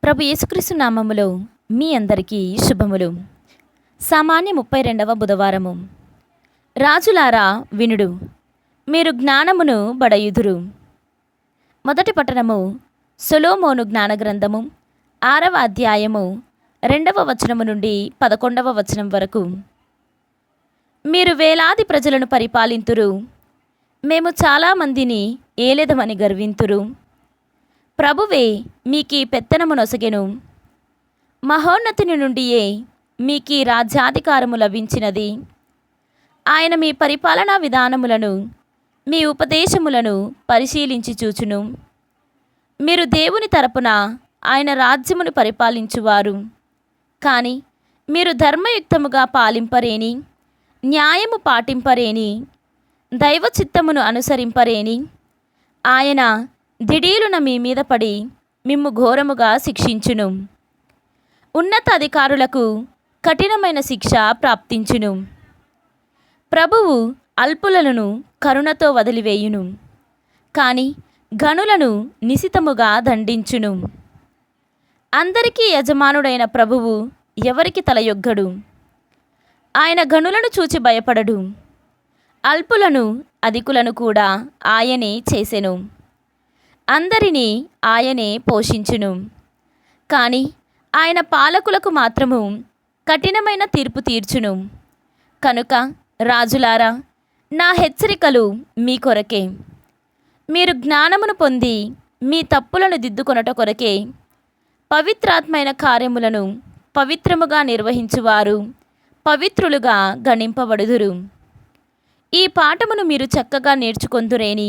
ప్రభు యేసుక్రీస్తు నామములో మీ అందరికీ శుభములు. సామాన్య 32వ బుధవారము. రాజులారా వినుడు, మీరు జ్ఞానమును బడయుదురు. మొదటి పట్టణము సొలొమోను జ్ఞానగ్రంథము 6వ అధ్యాయము 2వ వచనము నుండి 11వ వచనం వరకు. మీరు వేలాది ప్రజలను పరిపాలింతురు, మేము చాలామందిని ఏలెదమని గర్వింతురు. ప్రభువే మీకీ పెత్తనము నొసగెను, మహోన్నతుని నుండియే మీకీ రాజ్యాధికారము లభించినది. ఆయన మీ పరిపాలనా విధానములను, మీ ఉపదేశములను పరిశీలించి చూచును. మీరు దేవుని తరపున ఆయన రాజ్యమును పరిపాలించువారు. కానీ మీరు ధర్మయుక్తముగా పాలింపరేని, న్యాయము పాటింపరేని, దైవ చిత్తమును అనుసరింపరేని ఆయన దిడీలున మీ మీద పడి మిమ్ము ఘోరముగా శిక్షించును. ఉన్నత అధికారులకు కఠినమైన శిక్ష ప్రాప్తించును. ప్రభువు అల్పులను కరుణతో వదిలివేయును, కానీ గనులను నిశితముగా దండించును. అందరికీ యజమానుడైన ప్రభువు ఎవరికి తలయొగ్గడు. ఆయన గనులను చూచి భయపడడు. అల్పులను అధికులను కూడా ఆయనే చేసెను. అందరినీ ఆయనే పోషించును. కానీ ఆయన పాలకులకు మాత్రము కఠినమైన తీర్పు తీర్చును. కనుక రాజులారా, నా హెచ్చరికలు మీ కొరకే. మీరు జ్ఞానమును పొంది మీ తప్పులను దిద్దుకొనుట కొరకే. పవిత్రాత్మైన కార్యములను పవిత్రముగా నిర్వహించువారు పవిత్రులుగా గణింపబడుదురు. ఈ పాఠమును మీరు చక్కగా నేర్చుకొందురేని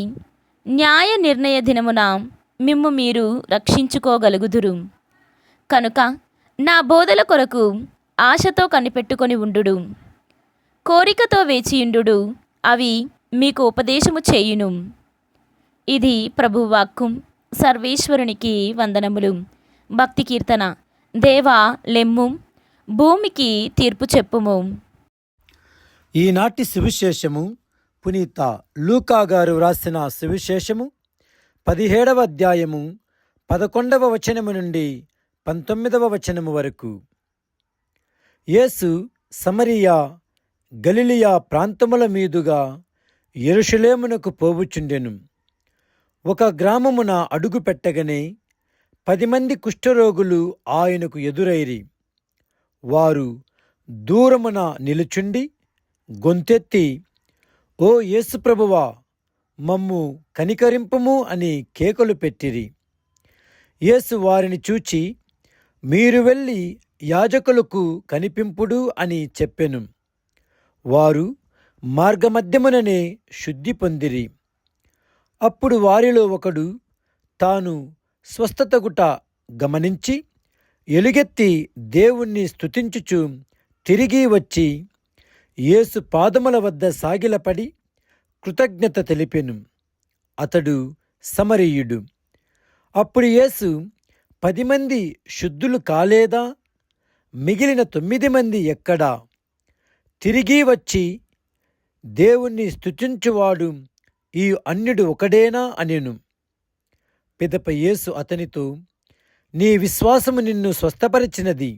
న్యాయ నిర్ణయ దినమున మిమ్ము మీరు రక్షించుకోగలుగుదురు. కనుక నా బోధల కొరకు ఆశతో కనిపెట్టుకొని ఉండుడు. కోరికతో వేచియుండుడు, అవి మీకు ఉపదేశము చేయును. ఇది ప్రభువాక్కు. సర్వేశ్వరునికి వందనములు. భక్తి కీర్తన. దేవా లెమ్ము, భూమికి తీర్పు చెప్పుము. ఈనాటి సువిశేషము పునీత లూకా గారు వ్రాసిన సువిశేషము 17వ అధ్యాయము 11వ వచనము నుండి 19వ వచనము వరకు. యేసు సమరియా గలిలియా ప్రాంతముల మీదుగా యెరూషలేమునకు పోవుచుండెను. ఒక గ్రామమున అడుగు పెట్టగనే 10 మంది కుష్ఠరోగులు ఆయనకు ఎదురైరి. వారు దూరమున నిలుచుండి గొంతెత్తి, ఓ యేసుప్రభువా, మమ్ము కనికరింపుము అని కేకలు పెట్టిరి. యేసు వారిని చూచి, మీరు వెళ్ళి యాజకులకు కనిపింపుడు అని చెప్పెను. వారు మార్గమధ్యముననే శుద్ధి పొందిరి. అప్పుడు వారిలో ఒకడు తాను స్వస్థతగుట గమనించి ఎలుగెత్తి దేవుణ్ణి స్తుతించుచు తిరిగి వచ్చి యేసు పాదముల వద్ద సాగిలపడి కృతజ్ఞత తెలిపెను. అతడు సమరీయుడు. అప్పుడు యేసు, 10 మంది శుద్ధులు కాలేదా? మిగిలిన 9 మంది ఎక్కడా? తిరిగి వచ్చి దేవుణ్ణి స్తుతించువాడు ఈ అన్యుడు ఒకడేనా అనెను. పిదప యేసు అతనితో, నీ విశ్వాసము నిన్ను స్వస్థపరిచినది,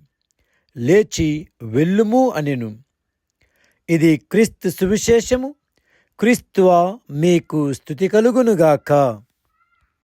లేచి వెళ్ళుము అనెను. ఇది క్రీస్తు సువిశేషము. క్రీస్తువా, మీకు స్తుతి కలుగునుగాక.